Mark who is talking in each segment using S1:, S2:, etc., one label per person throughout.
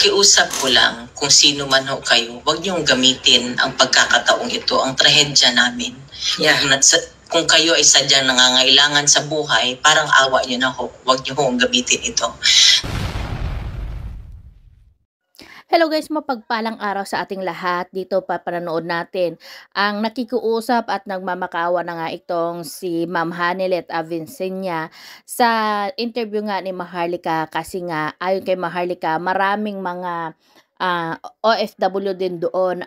S1: Pakiusap ko lang kung sino man ho kayo, huwag niyong gamitin ang pagkakataong ito, ang trahedya namin.
S2: Yeah.
S1: Kung kayo ay sadyang nangangailangan sa buhay, parang awa niyo na ho, huwag niyo hong gamitin ito.
S3: Hello guys, mapagpalang araw sa ating lahat. Dito pa pananood natin ang nakikiusap at nagmamakawa na nga itong si Ma'am Hanilet Avincenia sa interview nga ni Maharlika, kasi nga ayon kay Maharlika, maraming mga OFW din doon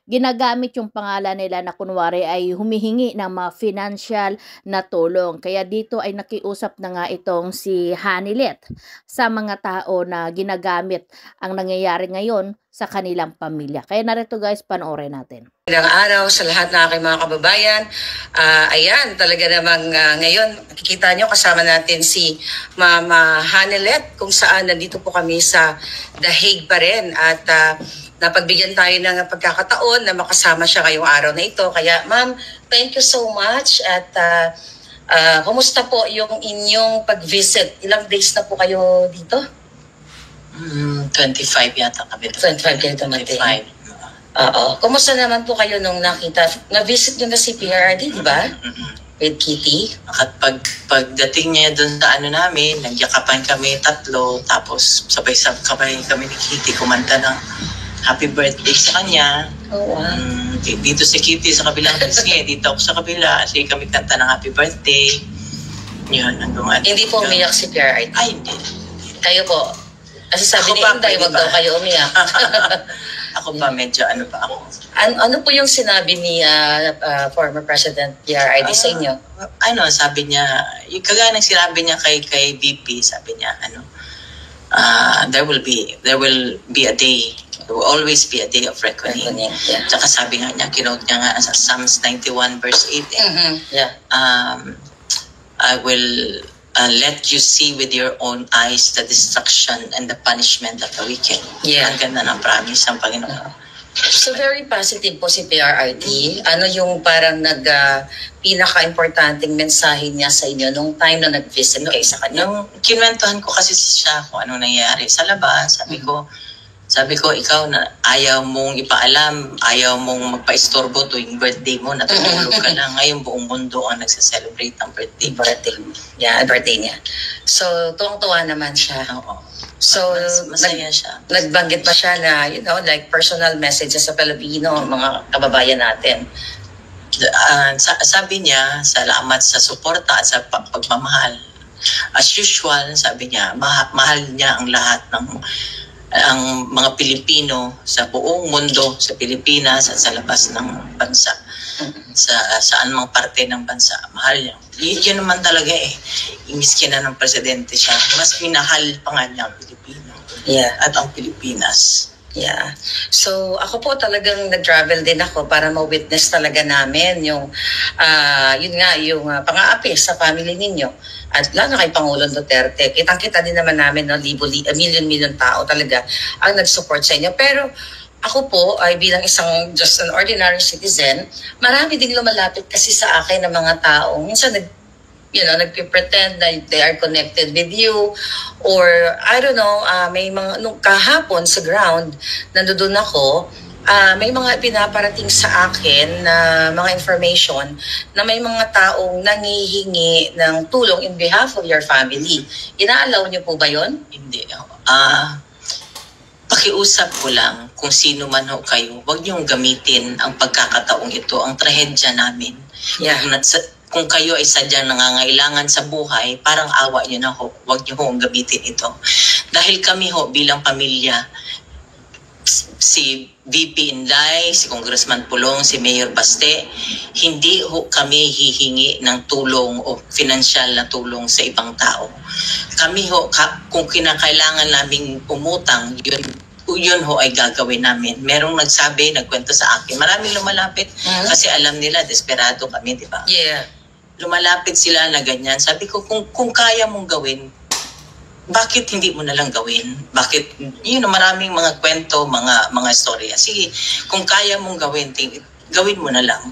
S3: ginagamit yung pangalan nila na kunwari ay humihingi ng mga financial na tulong. Kaya dito ay nakiusap na nga itong si Hanilet sa mga tao na ginagamit ang nangyayari ngayon sa kanilang pamilya. Kaya narito guys, panoorin natin.
S2: Magandang araw sa lahat ng aking mga kababayan. Ayan, talaga namang ngayon, makikita nyo kasama natin si Mama Hanilet, kung saan nandito po kami sa The Hague pa rin. At napagbigyan tayo ng pagkakataon na makasama siya ngayong araw na ito. Kaya ma'am, thank you so much. At kumusta po yung inyong pag-visit? Ilang days na po kayo dito?
S1: 25 yata kami.
S2: 25 kayo dumating. Oo. Kumusta naman po kayo nung nakita? Na-visit nyo na si PRRD, di ba? With Kitty?
S1: At pagdating niya doon sa ano namin, nagyakapan kami tatlo, tapos sabay-sabay kami ni Kitty kumanta ng happy birthday sa kanya.
S2: Oh, wow.
S1: Dito si Kitty sa kabilang pisngi, dito ako sa kabila, kasi kami kanta ng happy birthday. Yun,
S2: hindi po umiyak si PRRD?
S1: Ay, hindi.
S2: Kayo po? Kasi sabi ni Inday, wag daw kayo umiyak.
S1: Ako pa, medyo ano pa ako.
S2: Ano po yung sinabi ni former President PRRD sa inyo?
S1: Sabi niya, yung kagaya ng sinabi niya kay VP, sabi niya, there will be a day. There will always be a day of reckoning.
S2: Yeah.
S1: Tsaka sabi nga niya, kinote niya nga sa Psalms 91 verse 8.
S2: Yeah.
S1: I will let you see with your own eyes the destruction and the punishment of the wicked.
S2: Yeah.
S1: Ang ganda ng promise ng Panginoon.
S2: So very positive po si PRRD. Ano yung parang pinaka-importanting mensahe niya sa inyo nung time na nag-visit kayo sa kanya?
S1: Nung kinwentuhan ko kasi siya kung ano nangyayari sa labas, sabi ko, ikaw na ayaw mong ipaalam, ayaw mong magpa-istorbo tuwing birthday mo, natutulog ka lang. Ngayon buong mundo ang nagsa-celebrate ng birthday.
S2: Yeah, birthday niya. So, tuwang-tuwa naman siya.
S1: Oo.
S2: So,
S1: masaya siya.
S2: Nagbanggit pa siya na, like personal messages sa Pilipino, mga kababayan natin.
S1: Sabi niya, salamat sa suporta at sa pagmamahal. As usual, sabi niya, mahal niya ang lahat ng ang mga Pilipino sa buong mundo, sa Pilipinas at sa labas ng bansa. Saan mang parte ng bansa, mahal niya. Yun naman talaga Imiski na ng presidente siya, mas minahal pa nga niya ang Pilipino.
S2: Yeah.
S1: At ang Pilipinas.
S2: Yeah. So, ako po talagang nag-travel din ako para ma-witness talaga namin yung pang-aapi sa family ninyo. At lalo kay Pangulong Duterte, kitang-kita din naman namin, million tao talaga ang nag-support sa inyo. Pero ako po ay bilang isang just an ordinary citizen, marami ding lumalapit kasi sa akin ng mga taong minsan nagpe-pretend na they are connected with you, or I don't know, may mga nung kahapon sa ground nandoon ako, may mga pinaparating sa akin na mga information na may mga taong nangihingi ng tulong in behalf of your family. Inaalaw niyo po ba yon?
S1: Hindi. Pakiusap ko lang kung sino man ho kayo, huwag niyong gamitin ang pagkakataong ito, ang trahedya namin.
S2: Yeah.
S1: Kung kayo ay sadyang nangangailangan sa buhay, parang awa niyo na ho, huwag niyo hong gamitin ito. Dahil kami ho bilang pamilya, si VP Inday, si Congressman Pulong, si Mayor Baste, hindi ho kami hihingi ng tulong o financial na tulong sa ibang tao. Kami ho, kung kinakailangan naming umutang, yun ho ay gagawin namin. Merong nagkwento sa akin, maraming lumalapit kasi alam nila, desperado kami, di ba?
S2: Yeah.
S1: Lumalapit sila na ganyan. Sabi ko, kung kaya mong gawin, bakit hindi mo na lang gawin? Bakit, maraming mga kwento, mga storya. Sige, kung kaya mong gawin, gawin mo na lang.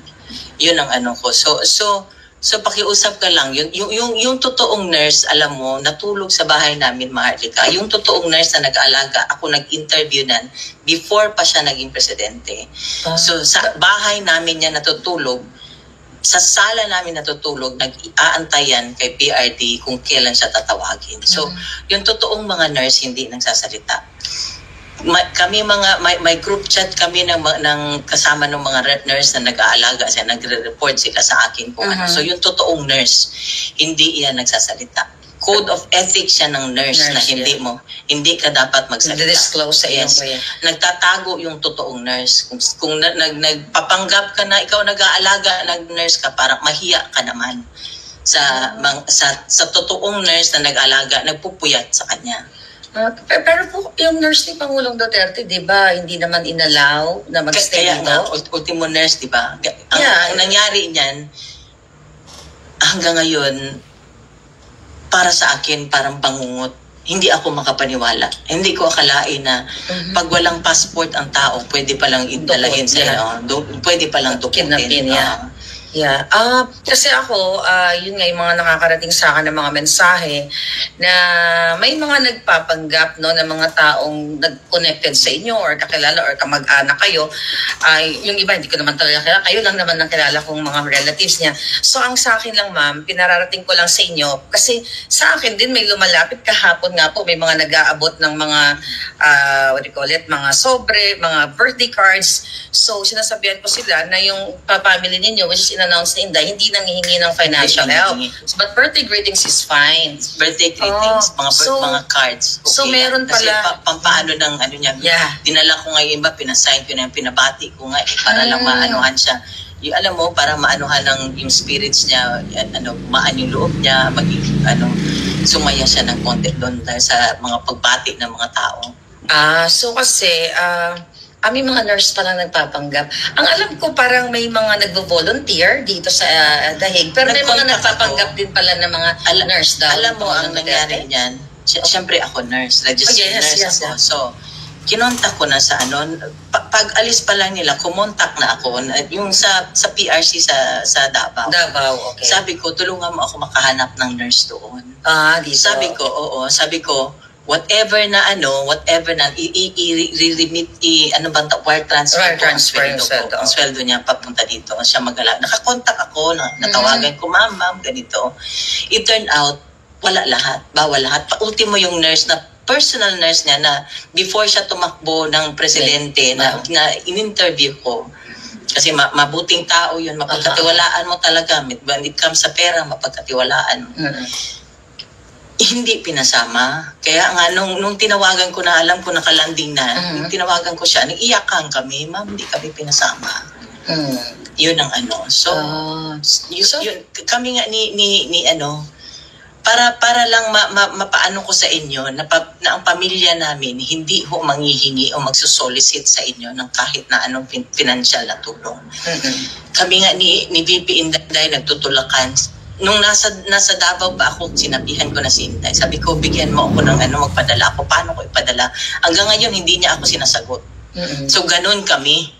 S1: Yun ang ko. So So pakiusap ka lang, yung totoong nurse, alam mo, natulog sa bahay namin, Maharlika. Yung totoong nurse na nag-aalaga, ako nag-interview nan before pa siya naging presidente. So sa bahay namin niya natutulog, sa sala namin natutulog, nag-aantayan kay PRD kung kailan siya tatawagin. So yung totoong mga nurse hindi nagsasalita. Kami may group chat kami ng kasama ng mga nurse na nag-aalaga siya, nagre-report sila sa akin kung ano. So yung totoong nurse, hindi iyan nagsasalita. Code of ethics siya ng nurse na hindi ka dapat magsalita.
S2: Disclose sa iyo.
S1: Nagtatago yung totoong nurse. Kung nagpapanggap ka na ikaw nag-aalaga, nag-nurse ka, parang mahiya ka naman sa totoong nurse na nag-aalaga, nagpupuyat sa kanya.
S2: Pero po, yung nurse ni Pangulong Duterte, di ba, hindi naman inalaw na mag-stay dito?
S1: Kaya nga, ultimo nurse, di ba? Ang nangyari niyan, hanggang ngayon, para sa akin, parang bangungot. Hindi ako makapaniwala. Hindi ko akalain na pag walang passport ang tao, pwede palang idalahin sa pwede palang
S2: kidnapin. Yeah. Kasi ako, yun nga yung mga nakakarating sa akin ng mga mensahe na may mga nagpapanggap no, ng mga taong nag-connected sa inyo or kakilala or kamag-anak kayo. Yung iba, hindi ko naman talaga kilala. Kayo lang naman ang kilala kong mga relatives niya. So ang sa akin lang ma'am, pinararating ko lang sa inyo kasi sa akin din may lumalapit kahapon nga po. May mga nag-aabot ng mga, mga sobre, mga birthday cards. So sinasabihan ko sila na yung family ninyo, which is announce ni Inday, hindi nanghihingi ng financial help. But birthday greetings is fine.
S1: Birthday greetings, mga cards. Okay,
S2: so meron pala.
S1: Kasi pampaano ng ano niya. Dinala ko nga yung iba, pinasign ko na yung pinabati ko nga para lang maanuhan siya. Yung, alam mo, para maanuhan ng yung spirits niya, maan yung loob niya, sumaya siya ng konti doon dahil sa mga pagbati ng mga tao.
S2: So kasi, may mga nurse pa lang nagpapanggap. Ang alam ko parang may mga nagvo-volunteer dito sa Dahig. Pero may mga nagpapanggap din pala ng mga nurse daw.
S1: Alam mo, ang nangyari niyan, siyempre ako nurse, registered nurse ako. So, kinontak ko na sa pag alis pa lang nila, kumontak na ako, yung sa PRC sa Davao.
S2: Okay.
S1: Sabi ko, tulungan mo ako makahanap ng nurse doon.
S2: Dito.
S1: Sabi ko, whatever na i-remit wire transfer ang sweldo niya papunta dito siya nakakontak ako natawagan ko ma'am ganito. It turned out bawal lahat ultimo yung nurse na personal nurse niya na before siya tumakbo ng presidente na in-interview ko kasi mabuting tao yun, mapagkatiwalaan mo talaga when it comes sa pera, mapagkatiwalaan mo. Hindi pinasama. Kaya nga, nung tinawagan ko na, alam ko nakalanding na, nung tinawagan ko siya, nag-iyakan kami, ma'am, hindi kami pinasama. Yun ang So, yun, kami nga para lang mapaano ko sa inyo na ang pamilya namin hindi ho manghihingi o magsusolicit sa inyo ng kahit na anong financial na tulong. Kami nga ni VP Inday nagtutulakan. Nung nasa Davao pa ako, sinabihan ko na si Inday. Sabi ko, bigyan mo ako ng magpadala ako. Paano ko ipadala? Hanggang ngayon, hindi niya ako sinasagot. So, ganun kami.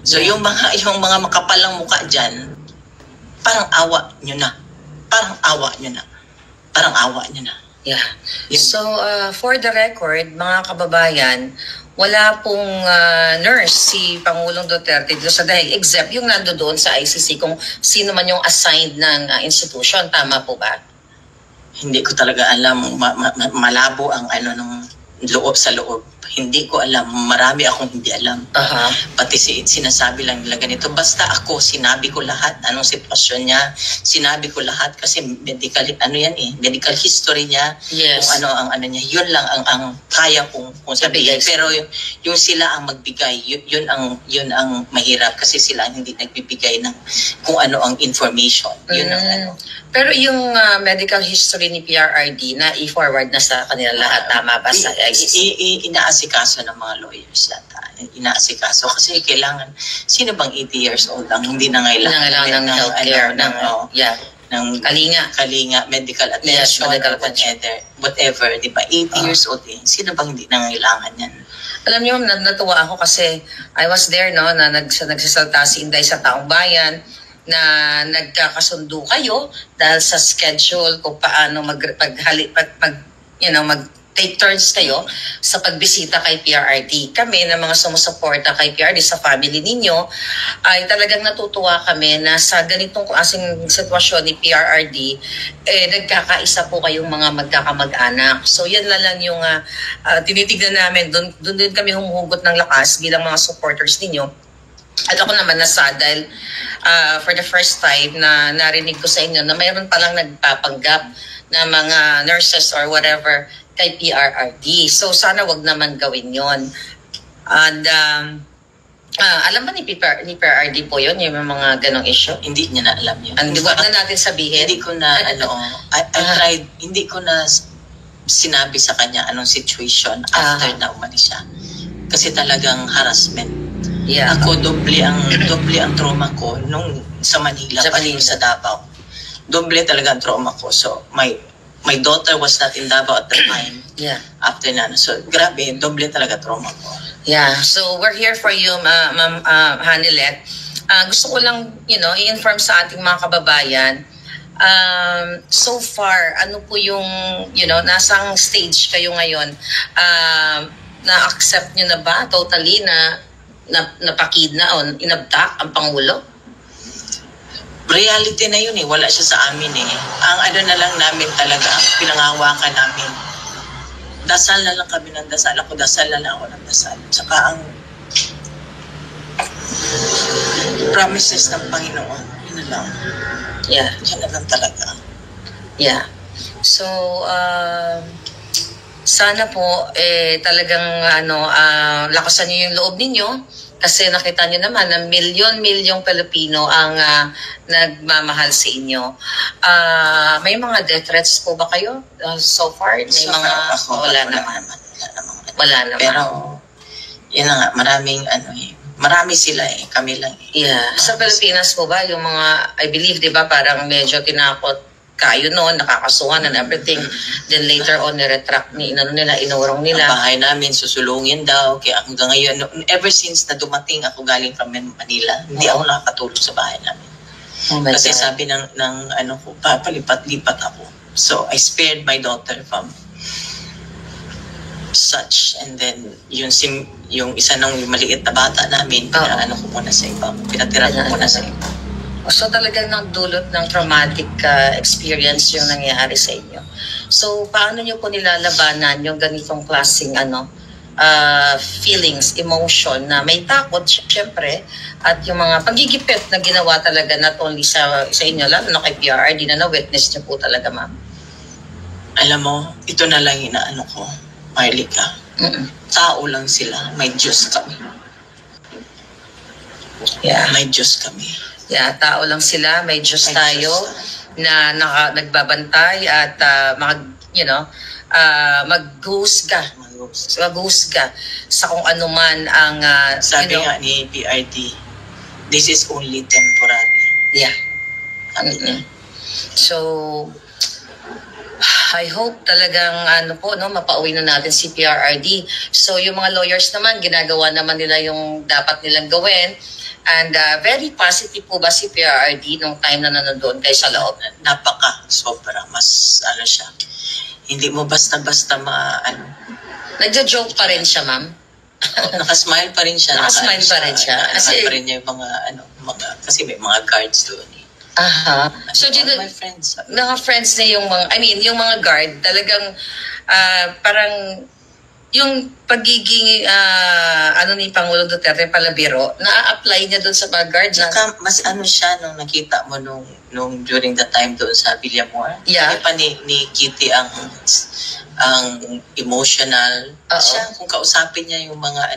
S1: So, yung mga makapalang mukha dyan, parang awa nyo na.
S2: Yeah. So, for the record, mga kababayan, wala pong nurse si Pangulong Duterte dito sa Dahig except yung nandoon sa ICC kung sino man yung assigned ng institution. Tama po ba?
S1: Hindi ko talaga alam. Malabo ang ng loob sa loob. Hindi ko alam. Marami akong hindi alam. Pati sinasabi lang nila ganito. Basta ako, sinabi ko lahat. Anong sitwasyon niya. Sinabi ko lahat kasi medical, medical history niya.
S2: Yes.
S1: Kung ang niya. Yun lang ang kaya kong sabihin. Pero yung sila ang magbigay, yun ang mahirap kasi sila hindi nagbibigay ng kung ano ang information. Yun ang
S2: Pero yung medical history ni PRRD na i-forward na sa kanila lahat, tama ba sa ICC?
S1: Inaasikaso ng mga lawyers yata. Inaasikaso kasi kailangan, sino bang 80 years old ang hindi na
S2: kailangan ng healthcare, ng
S1: kalinga, medical attention, whatever, di ba? 80 years old sino bang hindi na kailangan yan?
S2: Alam niyo, natuwa ako kasi I was there, no, na nagsasalta si Inday sa Taong Bayan. na nagkakasundo kayo dahil sa schedule kung paano mag-take turns kayo sa pagbisita kay PRRD. Kami na mga sumusuporta kay PRRD sa family ninyo ay talagang natutuwa kami na sa ganitong klaseng sitwasyon ni PRRD, nagkakaisa po kayong mga magkakamag-anak. So yan lang yung tinitignan namin. Doon din kami humuhugot ng lakas bilang mga supporters ninyo. At ako naman nasa dahil for the first time na narinig ko sa inyo na mayroon palang nagpapanggap na mga nurses or whatever kay PRRD. So sana wag naman gawin yon. And alam ba ni PRRD po yun, yung mga ganong issue?
S1: Hindi niya na alam yun.
S2: Wag na natin sabihin.
S1: Hindi ko na, I tried, hindi ko na sinabi sa kanya anong situation after na umalis siya. Kasi talagang harassment.
S2: Yeah.
S1: Ako, doble ang trauma ko nung sa Manila, sa Davao. Doble talaga ang trauma ko. So, my daughter was not in Davao at the time.
S2: Yeah.
S1: After na. So, grabe, doble talaga trauma ko.
S2: Yeah. So, we're here for you, Ma'am Hanilet. Gusto ko lang, i-inform sa ating mga kababayan. So far, ano po yung, nasang stage kayo ngayon? Na-accept nyo na ba totally na napakidna o inabdak ang Pangulo?
S1: Reality na yun wala siya sa amin Ang ano na lang namin talaga, pinangawakan namin. Dasal na lang kami ng dasal. Dasal na lang ako ng dasal. Tsaka ang promises ng Panginoon, yun na lang.
S2: Yeah.
S1: Yun na lang talaga.
S2: Yeah. So, sana po talagang lakasan niyo yung loob ninyo. Kasi nakita nyo naman na milyon-milyong Pilipino ang nagmamahal sa inyo. May mga death threats po ba kayo so far? May mga wala naman.
S1: Pero yun na nga, marami sila kami lang.
S2: Yeah. Sa Pilipinas po ba yung mga, I believe, di ba, parang medyo tinakot kayo noon, nakakasuhan and everything. Then later on, niretract inurong nila.
S1: Ang bahay namin, susulungin daw. Kaya hanggang ngayon, ever since na dumating ako galing from Manila, hindi ako nakakatulog sa bahay namin. Kasi God. Sabi ng ko, papalipat-lipat ako. So, I spared my daughter from such. And then, yung isa ng maliit na bata namin, ko muna sa iba. Pinatira ko muna sa iba.
S2: So talagang nagdulot ng traumatic experience yung nangyari sa inyo. So paano nyo po nilalabanan yung ganitong klaseng feelings, emotion na may takot syempre at yung mga pagigipit na ginawa talaga not only sa inyo lalo na kay PRRD na na-witness nyo po talaga, ma'am?
S1: Alam mo, ito na lang inaano ko, Marlica. Tao lang sila, may Diyos kami.
S2: Yeah.
S1: May Diyos kami.
S2: Yeah, tao lang sila, may Diyos tayo na nagbabantay at maghusga sa kung ano man ang
S1: sabi nga ni PRD, this is only temporary.
S2: Yeah. So I hope talagang mapauwi na natin si PRRD. So yung mga lawyers naman, ginagawa naman nila yung dapat nilang gawin. And very positive po ba si PRRD nung time na nanonood kayo sa loob?
S1: Sobra. Mas siya. Hindi mo basta-basta
S2: Nagjo-joke pa rin siya, ma'am?
S1: Nakasmile pa rin siya.
S2: Nakasmile pa rin siya.
S1: Kasi pa rin niya yung kasi may mga guards doon.
S2: Aha. So,
S1: my friends.
S2: Mga friends niya yung mga guard, talagang parang yung pagiging ni Pangulo Duterte palabiro, na-apply niya doon sa mga guard.
S1: Saka mas siya nung nakita mo nung during the time doon sa Villamor.
S2: Yeah.
S1: Hindi pa ni Kitty ang emotional. Siya, kung kausapin niya yung mga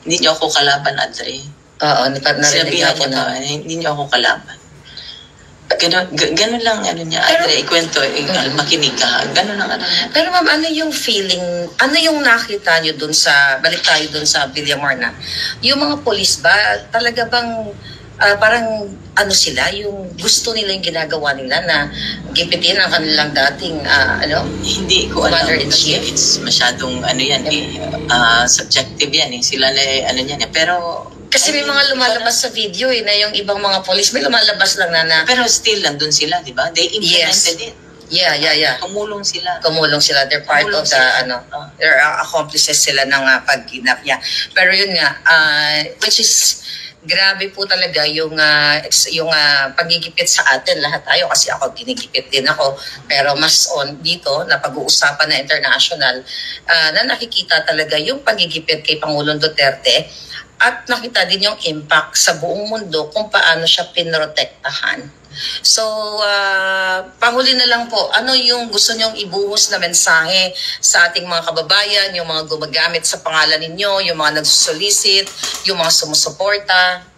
S1: hindi niyo ako kalaban, Adre.
S2: Oo, narinig ako na.
S1: Hindi niyo ako kalaban. Ganun lang niya, Adre, ikwento, makinig ka, ganun lang
S2: Pero ma'am, ano yung feeling, ano yung nakita nyo dun balik tayo dun sa Villamor na, yung mga polis ba, talaga bang parang sila, yung gusto nila yung ginagawa nila na gipitin ang kanilang dating,
S1: Hindi ko alam, kasi it's masyadong, subjective yan, sila na, yan, pero
S2: Kasi may mga lumalabas sa video na yung ibang mga police, may lumalabas lang na.
S1: Pero still, nandun sila, di ba? They implemented it.
S2: Yeah.
S1: Tumulong sila.
S2: They're part of the, they're accomplices sila ng pag-kidnap niya. Pero yun nga, which is, grabe po talaga yung pagigipit sa atin, lahat tayo, kasi ako ginigipit din ako, pero mas on dito na pag-uusapan na international, na nakikita talaga yung pagigipit kay Pangulong Duterte, at nakita din yung impact sa buong mundo kung paano siya pinrotektahan. So, panghuli na lang po, ano yung gusto nyong ibuhos na mensahe sa ating mga kababayan, yung mga gumagamit sa pangalan ninyo, yung mga nagsusolicit, yung mga sumusuporta?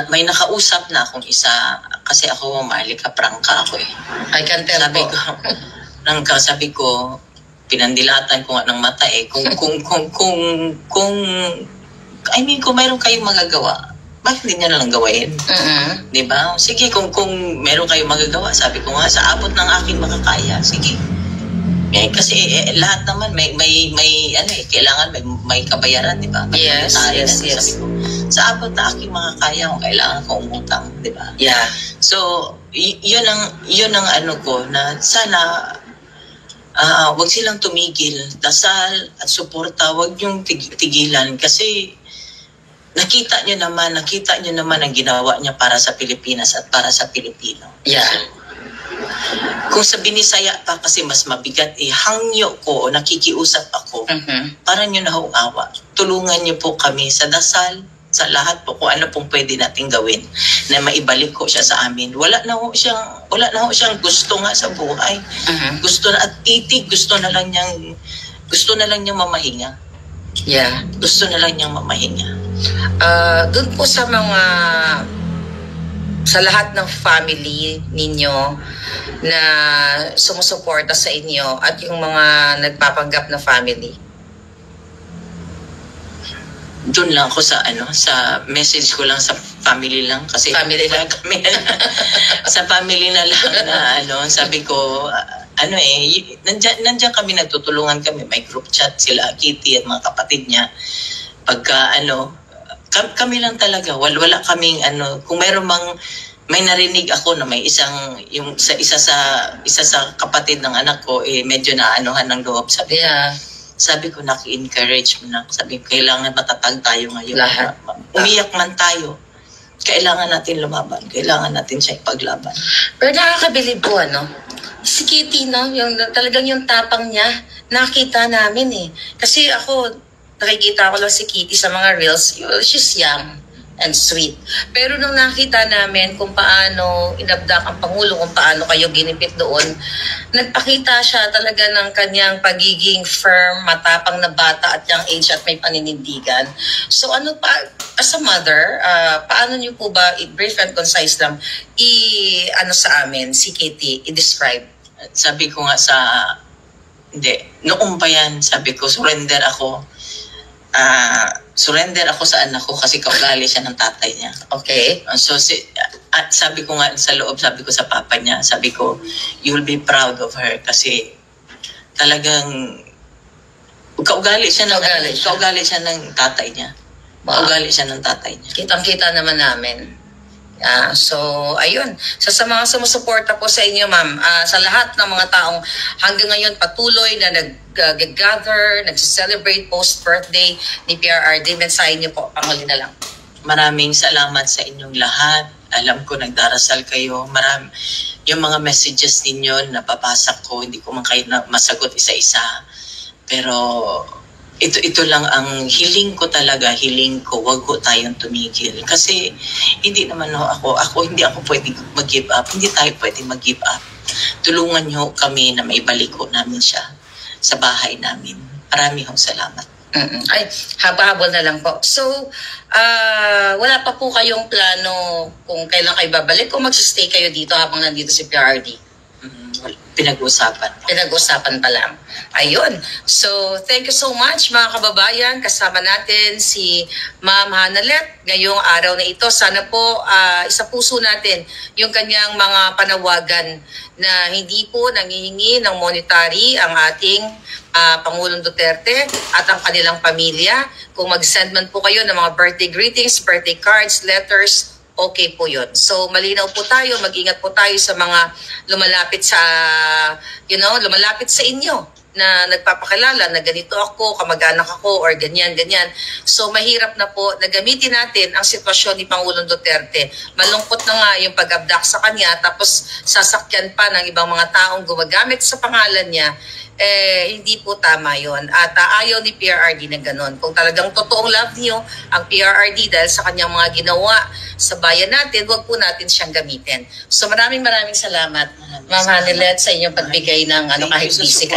S1: May nakausap na akong isa, kasi ako, Marlica, prangka ako eh.
S2: I can tell po.
S1: Sabi ko, pinandilatan ko nga ng mata eh, kung mayroon kayong magagawa, bakit hindi nyo lang gawain? Diba? Sige, kung meron kayong magagawa, sabi ko nga, sa abot ng aking makakaya, sige. Kasi lahat naman may kailangan may kabayaran, diba?
S2: Yes.
S1: Sabi ko, sa abot na aking makakaya, kung kailangan ko umutang, diba?
S2: Yeah.
S1: So, yun ang ano ko, na sana wag silang tumigil, dasal at suporta, wag yung tigilan, kasi nakita nyo naman ang ginawa niya para sa Pilipinas at para sa Pilipino.
S2: Yeah.
S1: Kung sa Binisaya pa kasi mas mabigat, hangyo ko o nakikiusap ako, para nyo na awa. Tulungan nyo po kami sa dasal, sa lahat po kung ano pong pwede nating gawin na maibalik ko siya sa amin. Wala na ho siyang gusto nga sa buhay. Gusto na at itig, gusto na lang niyang mamahinga.
S2: Yeah.
S1: Gusto na lang niyang mamahinga.
S2: Doon po sa lahat ng family ninyo na sumusuporta sa inyo at yung mga nagpapanggap na family.
S1: Doon lang ako sa message ko lang sa family lang, kasi
S2: family lang
S1: kami sa family na lang na sabi ko nandiyan kami, nagtutulungan kami, may group chat sila Kitty at mga kapatid niya, pagka kami lang talaga, wala kaming kung may narinig ako na may isa sa kapatid ng anak ko medyo naanuhan ng loob, sabi ko naki-encourage mo na, sabi ko kailangan matatag tayo ngayon,
S2: lahat.
S1: Umiyak man tayo, kailangan natin lumaban, kailangan natin siya ipaglaban.
S2: Pero nakakabilib po si Kitty, talagang yung tapang niya nakita namin kasi ako nakikita ko lang si Kitty sa mga reels, she's young and sweet. Pero nung nakita namin kung paano inabdak ang Pangulo, kung paano kayo ginipit doon, nagpakita siya talaga ng kanyang pagiging firm, matapang na bata at young age at may paninindigan. So as a mother, paano niyo po ba, brief and concise lang, sa amin, si Kitty, i-describe?
S1: Sabi ko nga noong pa yan, sabi ko, surrender ako sa anak ko kasi kaugali siya ng tatay niya.
S2: Okay.
S1: So at sabi ko nga sa loob, sabi ko sa papa niya, sabi ko, you'll be proud of her kasi talagang kaugali siya ng tatay niya. Kaugali siya ng tatay niya.
S2: Kitang-kita naman namin. So, ayun. Sa mga sumusuporta po sa inyo, ma'am, sa lahat ng mga taong hanggang ngayon patuloy na nag-gather, nag-celebrate post-birthday ni PRRD, mensahe niyo po, panghuli na lang.
S1: Maraming salamat sa inyong lahat. Alam ko nagdarasal kayo. Yung mga messages ninyo napapasa ko, hindi ko man kayo masagot isa-isa. Pero ito lang ang hiling ko talaga, wag ko tayong tumigil. Kasi hindi naman hindi ako pwedeng mag-give up. Hindi tayo pwedeng mag-give up. Tulungan nyo kami na maibalik ko namin siya sa bahay namin. Maraming salamat.
S2: Ay, haba-habol na lang po. So, wala pa po kayong plano kung kailan kayo babalik o magsistay kayo dito habang nandito si PRRD?
S1: pinag-uusapan.
S2: Pinag-usapan pa lang. Ayun. So, thank you so much mga kababayan. Kasama natin si Ma'am Hanalet ngayong araw na ito. Sana po isa puso natin yung kanyang mga panawagan na hindi po nangihingi ng monetary ang ating Pangulong Duterte at ang kanilang pamilya. Kung mag-send man po kayo ng mga birthday greetings, birthday cards, letters, okay po yun. So, malinaw po tayo, mag-ingat po tayo sa mga lumalapit sa, lumalapit sa inyo na nagpapakilala na ganito ako, kamag-anak ako, or ganyan. So, mahirap na po na gamitin natin ang sitwasyon ni Pangulong Duterte. Malungkot na nga yung pag-abduct sa kanya, tapos sasakyan pa ng ibang mga taong gumagamit sa pangalan niya. Hindi po tama yon. At ayaw ni PRRD na ganon. Kung talagang totoong love niyo ang PRRD dahil sa kanyang mga ginawa sa bayan natin, huwag po natin siyang gamitin. So maraming salamat, Ma'am Hanalet, sa inyong pagbigay ng kahit busy